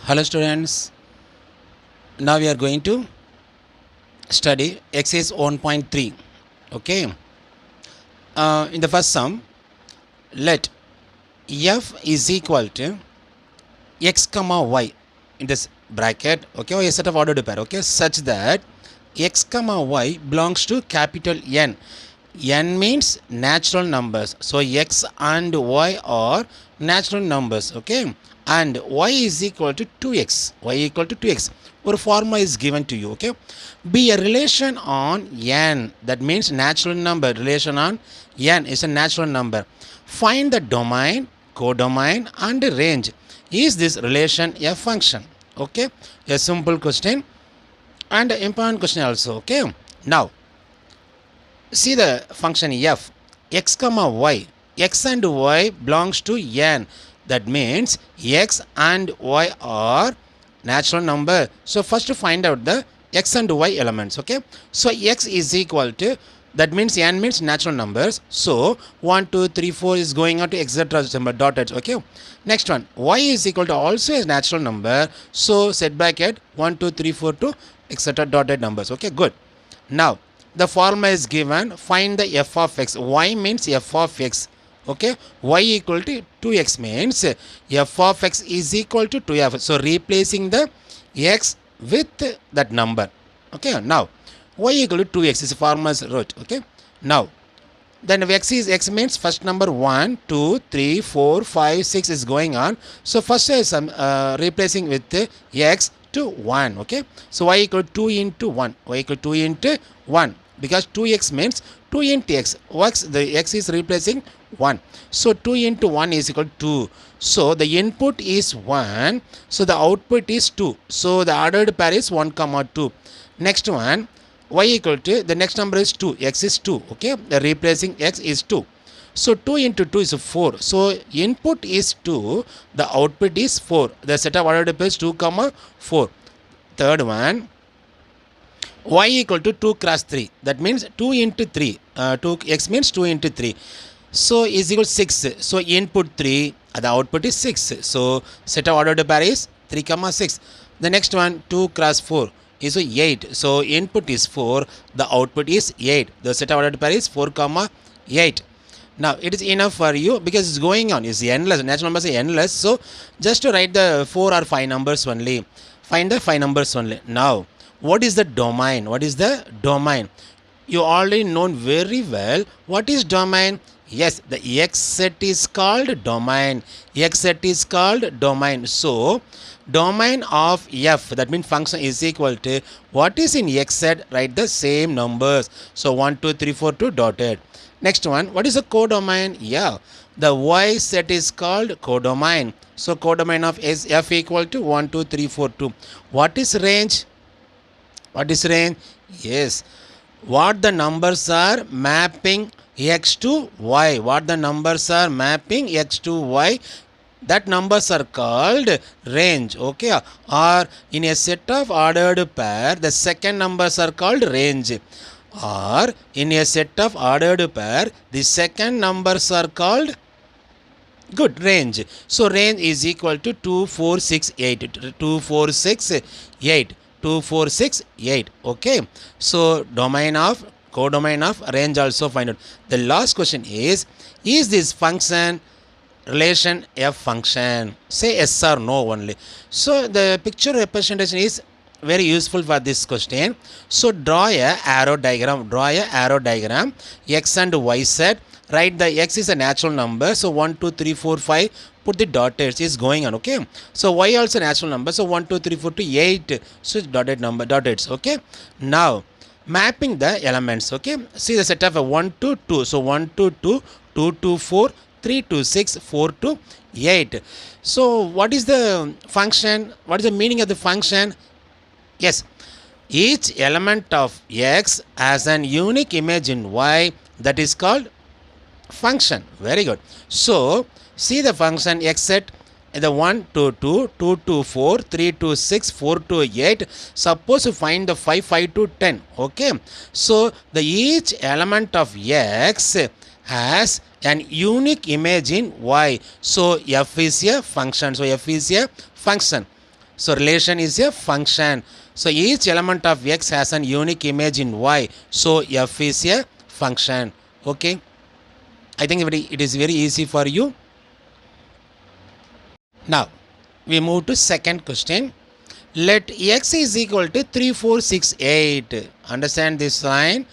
Hello students, now we are going to study exercise 1.3. Okay, in the first sum, let f is equal to x comma y in this bracket, okay, or a set of ordered pair, okay, such that x comma y belongs to capital N. N means natural numbers, so x and y are natural numbers, okay, and y is equal to 2x, y equal to 2x, or formula is given to you, okay. Be a relation on n, that means natural number, relation on n is a natural number. Find the domain, codomain and range. Is this relation a function? Okay, a simple question and an important question also, okay. Now see the function f, x comma y, x and y belongs to n, that means x and y are natural number. So first to find out the x and y elements, okay. So x is equal to, that means n means natural numbers, so 1 2 3 4 is going on to etc dotted, okay. Next one, y is equal to also a natural number, so set bracket 1 2 3 4 to etc dotted numbers, okay. Good. Now the formula is given, find the f of x. Y means f of x, okay. Y equal to 2x means f of x is equal to 2f, so replacing the x with that number, okay. Now y equal to 2x is formula's root, okay. Now then x means first number 1 2 3 4 5 6 is going on, so first is replacing with x to 1, okay. So y equal to 2 into 1, y equal to 2 into 1, because 2x means 2 into x, the x is replacing 1, so 2 into 1 is equal to 2, so the input is 1, so the output is 2, so the ordered pair is 1 comma 2. Next one, y equal to, the next number is 2, x is 2, okay, the replacing x is 2, so 2 into 2 is 4, so input is 2, the output is 4, the set of ordered pairs 2 comma 4. Third one, y equal to 2 cross 3, that means 2 into 3, 2x means 2 into 3, so is equal to 6, so input 3, the output is 6, so set of ordered pair is 3 comma 6. The next one, 2 cross 4 is 8, so input is 4, the output is 8, the set of ordered pair is 4 comma 8. Now it is enough for you because it's going on, it's endless, natural numbers are endless, so just to write the 4 or 5 numbers only, find the 5 numbers only. Now what is the domain? What is the domain? You already know very well what is domain. Yes, the x set is called domain, x set is called domain. So domain of f, that means function, is equal to what is in x set, write the same numbers, so 1 2 3 4 2 dotted. Next one, what is the codomain? Yeah, the y set is called codomain, so codomain of f equal to 1 2 3 4 2. What is range? What is range? Yes, what the numbers are mapping x to y, what the numbers are mapping x to y, that numbers are called range, okay. Or in a set of ordered pair, the second numbers are called range, or in a set of ordered pair, the second numbers are called, good, range. So range is equal to 2 4 6 8, 2 4 6 8, 2 4 6 8, okay. So domain of, codomain of, range also find out. The last question is this function relation f function? Say yes or no only. So the picture representation is very useful for this question. So draw a arrow diagram, x and y set, write the x is a natural number, so 1 2 3 4 5, put the dotted is going on, okay. So y also natural number, so 1 2 3 4 to 8, so dotted number, dotted, okay. Now mapping the elements, okay. See the set of 1 to 2, so 1 to 2, 2 to 4, 3 to 6, 4 to 8. So what is the function? What is the meaning of the function? Yes, each element of x has an unique image in y, that is called function. Very good. So see the function x set, the 1 to 2, 2 to 4, 3 to 6, 4 to 8. Suppose you find the 5, 5 to 10, okay. So the each element of x has an unique image in y, so f is a function, so f is a function. So relation is a function. So each element of x has an unique image in y. So f is a function. Okay. I think it is very easy for you. Now we move to second question. Let x is equal to 3, 4, 6, 8. Understand this line?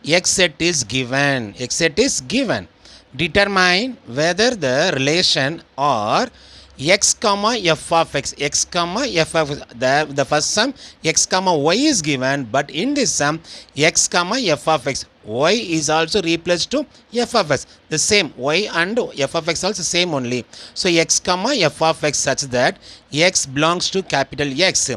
X set is given. X set is given. Determine whether the relation or x comma f of x comma f of the first sum x comma y is given, but in this sum x comma f of x, y is also replaced to f of x, the same, y and f of x also same only. So x comma f of x such that x belongs to capital X.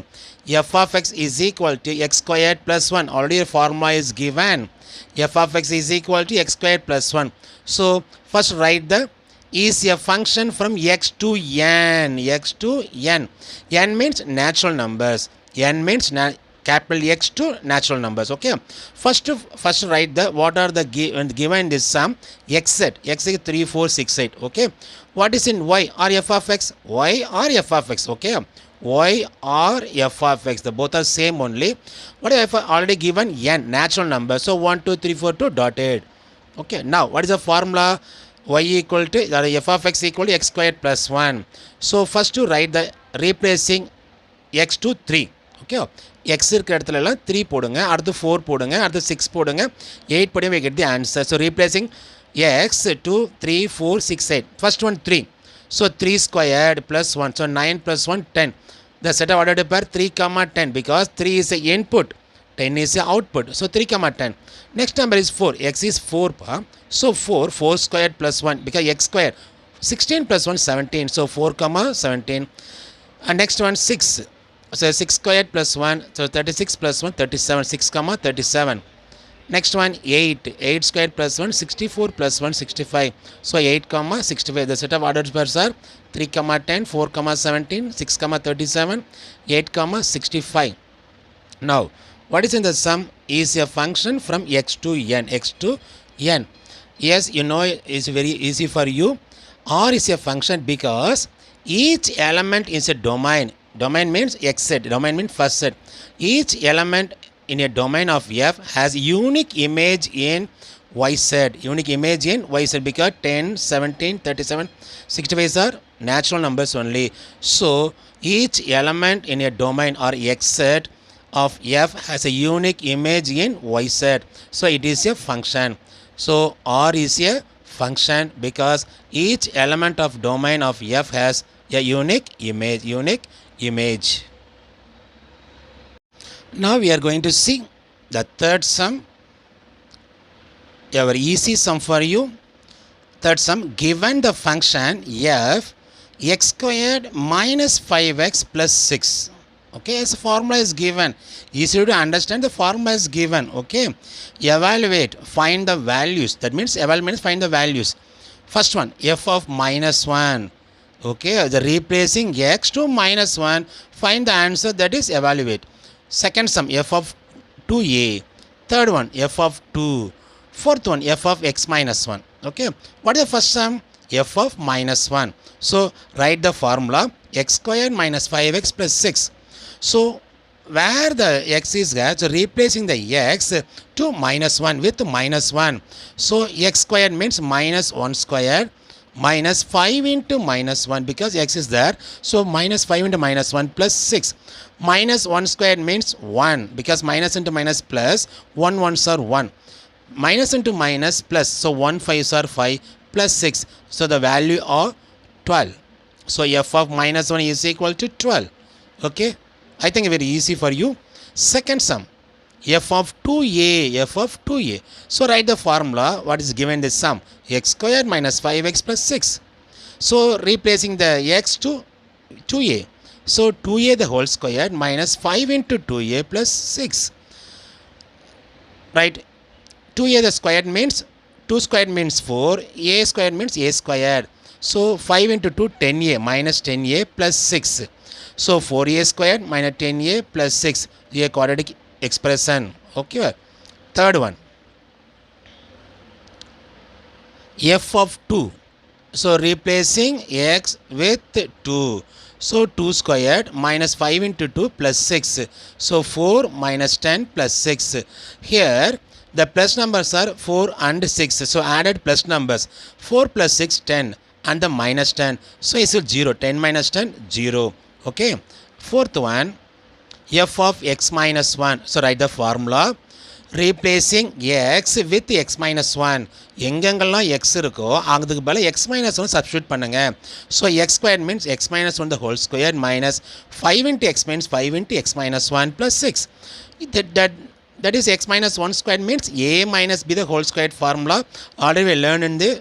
F of x is equal to x squared plus 1. Already a formula is given. F of x is equal to x squared plus 1. So first write the is a function from x to n. X to n. N means natural numbers. N means capital X to natural numbers. Okay. First write the what are the given this sum x set. X is 3, 4, 6, 8. Okay. What is in y or f of x? Y or f of x. Okay. Y or f of x. The both are same only. What if already given n natural number? So 1, 2, 3, 4 2 dotted. Okay. Now what is the formula? Y equal to f of x equal to x squared plus 1. So first to write the replacing x to 3. Okay. X இருக்கிற இடத்துல எல்லாம் 3 போடுங்க, அடுத்து 4 போடுங்க, அடுத்து 6 போடுங்க, 8 போடுங்க, we get the answer. So replacing x to 3, 4, 6, 8. First one 3. So 3 squared plus 1. So 9 plus 1 10. The set of ordered pair 3, 10 because 3 is the input, 10 is the output. So 3, 10. Next number is 4. X is 4. So 4 squared plus 1 because x squared. 16 plus 1 17. So 4, 17. And next one 6. So 6 squared plus 1. So 36 plus 1 37. 6, 37. Next one 8. 8 squared plus 1 64 plus 1 65. So 8, 65. The set of ordered pairs are 3, 10, 4, 17, 6, 37, 8, 65. Now what is in the sum is a function from x to n. X to n. Yes, you know it's very easy for you. R is a function because each element is a domain. Domain means x set. Domain means first set. Each element in a domain of f has unique image in y set. Unique image in y set because 10, 17, 37, 65 are natural numbers only. So each element in a domain or x set of f has a unique image in y set. So it is a function. So R is a function because each element of domain of f has a unique image. Now we are going to see the third sum. A very easy sum for you. Third sum, given the function f x squared minus 5x plus 6. Okay, as a formula is given, easy to understand, the formula is given. Okay, evaluate, find the values. That means evaluate means find the values. First one, f of minus 1. Okay, the replacing x to minus 1, find the answer, that is evaluate. Second sum, f of 2a. Third one, f of 2. Fourth one, f of x minus 1. Okay, what is the first sum? F of minus 1. So write the formula x squared minus 5x plus 6. So where the x is there, so replacing the x to minus 1 with minus 1. So x squared means minus 1 squared minus 5 into minus 1 because x is there. So minus 5 into minus 1 plus 6. Minus 1 squared means 1 because minus into minus plus 1 ones are 1. Minus into minus plus, so 1 5s are 5 plus 6. So the value of 12. So f of minus 1 is equal to 12. Okay, I think very easy for you. Second sum, f of 2a, f of 2a. So write the formula, what is given this sum, x squared minus 5x plus 6. So replacing the x to 2a. So 2a the whole squared minus 5 into 2a plus 6. Right, 2a the squared means 2 squared means 4, a squared means a squared. So 5 into 2 10a minus 10a plus 6. So 4a squared minus 10a plus 6, a quadratic expression. Okay. Third one, f of 2. So replacing x with 2. So 2 squared minus 5 into 2 plus 6. So 4 minus 10 plus 6. Here the plus numbers are 4 and 6. So added plus numbers. 4 plus 6, 10. And the minus 10. So it's 0. 10 minus 10, 0. Okay. Fourth one, f of x minus 1. So write the formula. Replacing x with x minus 1. எங்கெங்கெல்லாம் x இருக்கோ அதுக்கு பதிலா x minus 1 substitute பண்ணுங்க. So x squared means x minus 1 the whole square minus 5 into x means 5 into x minus 1 plus 6. That is x minus 1 squared means a minus b the whole squared formula. Already we learned in the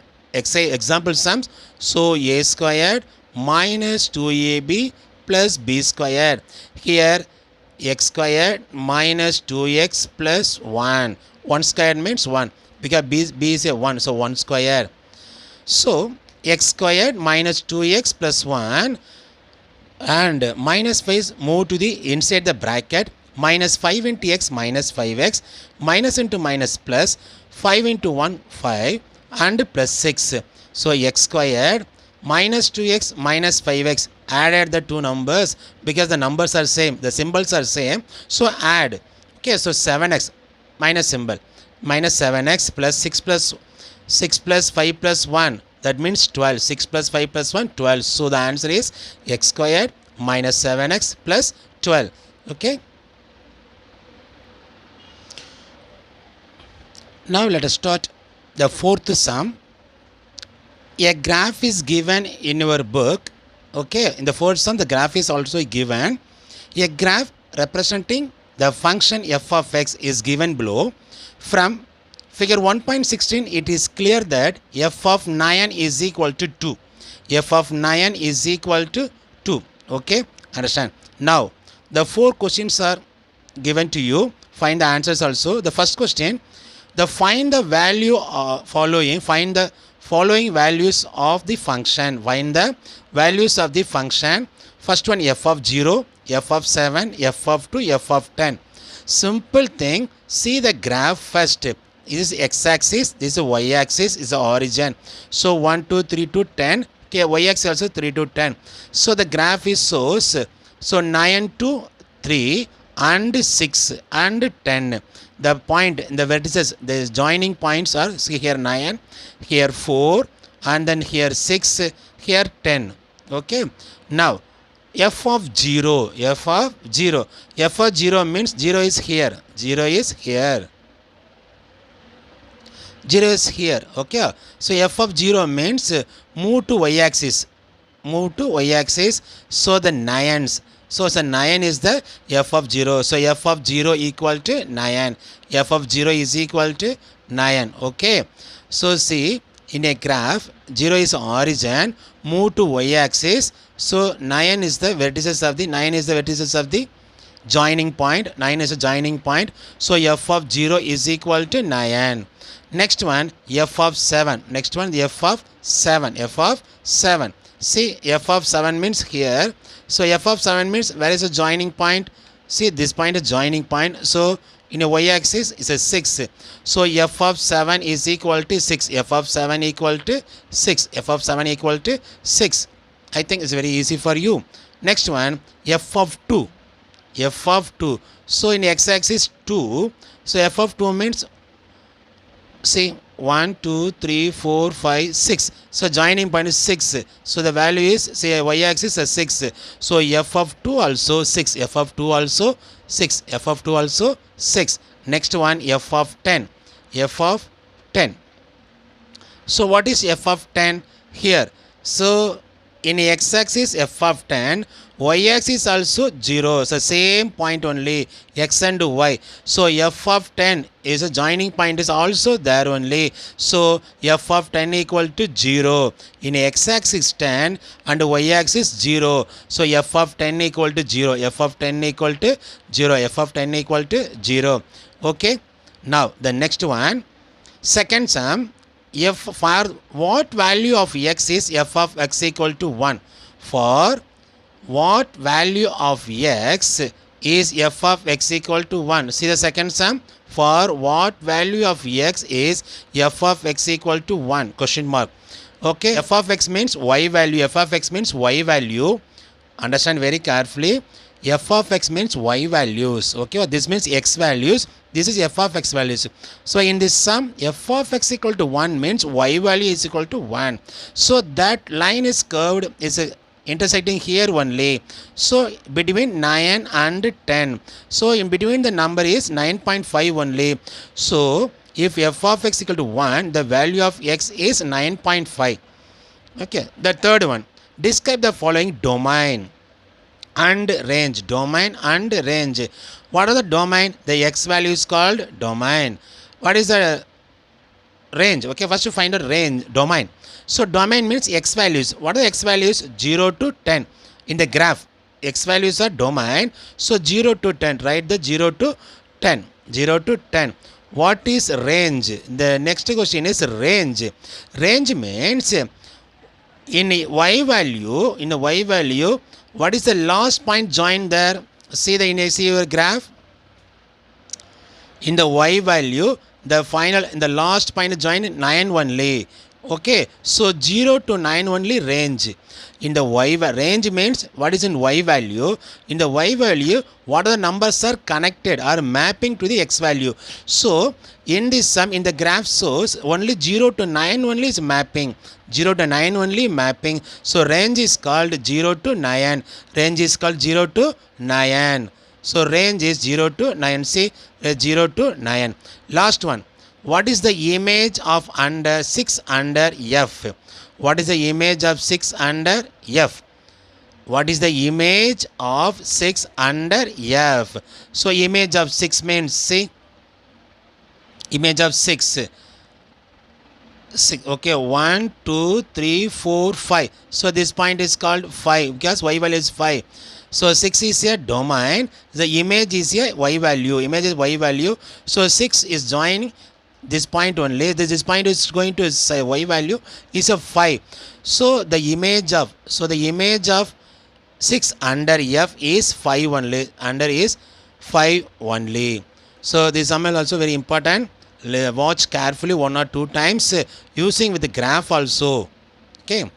example sums. So a squared minus 2ab plus b squared. Here x squared minus 2x plus 1. 1 squared means 1 because b is a 1, so 1 squared. So x squared minus 2x plus 1 and minus 5 move to the inside the bracket. Minus 5 into x minus 5x minus into minus plus 5 into 1 5 and plus 6. So x squared minus 2x minus 5x added the two numbers because the numbers are same, the symbols are same, so add. Okay, so 7x minus symbol minus 7x plus 6 plus 5 plus 1, that means 12. 6 plus 5 plus 1, 12. So the answer is x squared minus 7x plus 12. Okay, now let us start the fourth sum. A graph is given in your book. Okay, in the fourth sum the graph is also given. A graph representing the function f of x is given below. From figure 1.16 it is clear that f of 9 is equal to 2. F of 9 is equal to 2. Okay, understand. Now the four questions are given to you. Find the answers also. The first question, find the value find the following values of the function. Find the values of the function. First one, f of 0, f of 7, f of 2, f of 10. Simple thing, see the graph first. This is x-axis, this is y-axis, is the origin. So 1, 2, 3 to 10. Okay, y-axis also 3 to 10. So the graph is shows. So 9 to 3 and 6 and 10. The point, the vertices, the joining points are, see here 9, here 4 and then here 6, here 10. Okay, now f of 0, f of 0, f of 0 means 0 is here, 0 is here, 0 is here. Okay, so f of 0 means move to y-axis, move to y-axis. So the 9s, so 9 is the f of 0. So f of 0 equal to 9. F of 0 is equal to 9. Okay, so see in a graph 0 is origin, move to y-axis. So 9 is the vertices of the joining point. 9 is a joining point. So f of 0 is equal to 9. Next one, f of 7. Next one, f of 7. F of 7. See, f of 7 means here. So f of 7 means where is the joining point? See, this point is joining point. So in a y-axis is a 6. So f of 7 is equal to 6. F of 7 equal to 6. F of 7 equal to 6. I think it's very easy for you. Next one, f of 2. F of 2. So in x-axis 2. So f of 2 means, see, 1, 2, 3, 4, 5, 6. So joining point is 6. So the value is, say, y-axis is 6. So f of 2 also 6. F of 2 also 6. F of 2 also 6. Next one, f of 10. F of 10. So what is f of 10 here? So in x-axis f of 10, y-axis also 0. So same point only, x and y. So f of 10 is a joining point is also there only. So f of 10 equal to 0. In x-axis 10 and y-axis 0. So f of 10 equal to 0. F of 10 equal to 0. F of 10 equal to 0. Okay. Now the next one, second sum. F for what value of x is f of x equal to 1? For what value of x is f of x equal to 1? See the second sum. For what value of x is f of x equal to 1? Question mark. Okay, f of x means y value. F of x means y value. Understand very carefully. F of x means y values. Okay, this means x values. This is f of x values. So in this sum, f of x equal to 1 means y value is equal to 1. So that line is curved, is intersecting here only. So between 9 and 10. So in between the number is 9.5 only. So if f of x equal to 1, the value of x is 9.5. Okay, the third one. Describe the following domain and range. Domain and range. What are the domain? The x value is called domain. What is the range? Okay, first you find a range, domain. So domain means x values. What are the x values? 0 to 10. In the graph, x values are domain. So 0 to 10, write the 0 to 10. 0 to 10. What is range? The next question is range. Range means in y value, what is the last point joined there? See your graph. In the y value, the last point joined 9 only. Okay, so 0 to 9 only range. In the y range means what is in y value. In the y value, what are the numbers are connected or mapping to the x value. So in this sum, in the graph source, only 0 to 9 only is mapping. 0 to 9 only mapping. So range is called 0 to 9. Range is called 0 to 9. So range is 0 to 9. See, 0 to 9. Last one. What is the image of 6 under f? What is the image of 6 under f? What is the image of 6 under f? So image of 6 means, see, image of 6. Okay, 1, 2, 3, 4, 5. So this point is called 5 because y value is 5. So 6 is a domain. The image is a y value. Image is y value. So 6 is joining this point only. This point is going to say y value is a 5. So the image of 6 under f is 5 only. Under is 5 only. So this sum is also very important. Watch carefully 1 or 2 times using with the graph also. Okay.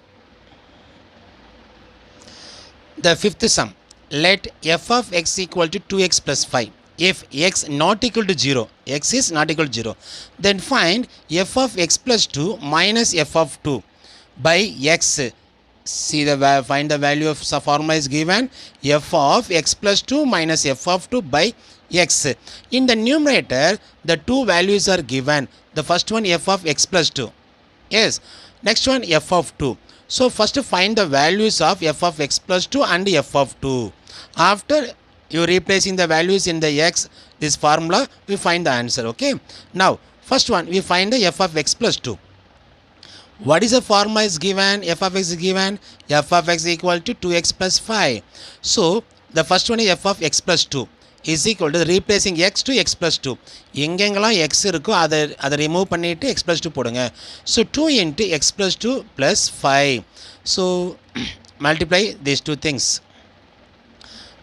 The fifth sum. Let f of x equal to 2x plus 5. If x not equal to 0, x is not equal to 0, then find f of x plus 2 minus f of 2 by x. See find the value of formula is given, f of x plus 2 minus f of 2 by x. In the numerator, the two values are given. The first one f of x plus 2. Yes. Next one f of 2. So first find the values of f of x plus 2 and f of 2. After you replacing the values in the x, this formula, we find the answer. Okay. Now first one we find the f of x plus 2. What is the formula is given? F of x is given. F of x equal to 2x plus 5. So the first one is f of x plus 2 is equal to replacing x to x plus 2. எங்கெங்கெல்லாம் x இருக்கோ அதை remove பண்ணிட்டு x plus 2 போடுங்க. So 2 into x plus 2 plus 5. So multiply these two things.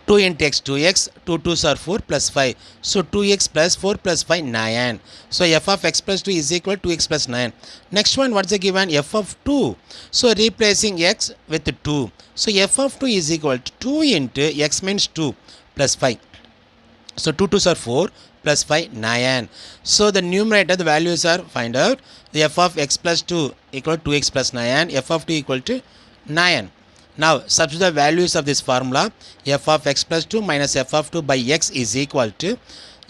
2 into x, 2x, 2 2s are 4 plus 5. So 2x plus 4 plus 5, 9. So f of x plus 2 is equal to 2x plus 9. Next one, what's the given? F of 2. So replacing x with 2. So f of 2 is equal to 2 into x means 2 plus 5. So 2 2s are 4 plus 5, 9. So the numerator, the values are find out. The f of x plus 2 equal to 2x plus 9. F of 2 equal to 9. Now substitute the values of this formula. F of x plus 2 minus f of 2 by x is equal to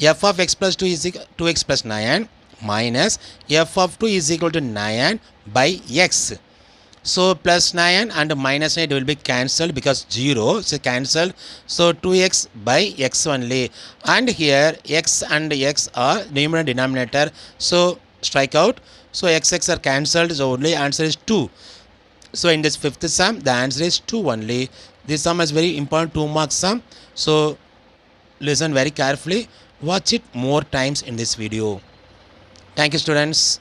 f of x plus 2 is equal to 2x plus 9 minus f of 2 is equal to 9 by x. So plus 9 and minus 9 will be cancelled because 0 so cancelled. So 2x by x only, and here x and x are numerator denominator, so strike out. So x are cancelled, so only answer is 2. So in this fifth sum, the answer is 2 only. This sum is very important 2 mark sum. So listen very carefully. Watch it more times in this video. Thank you, students.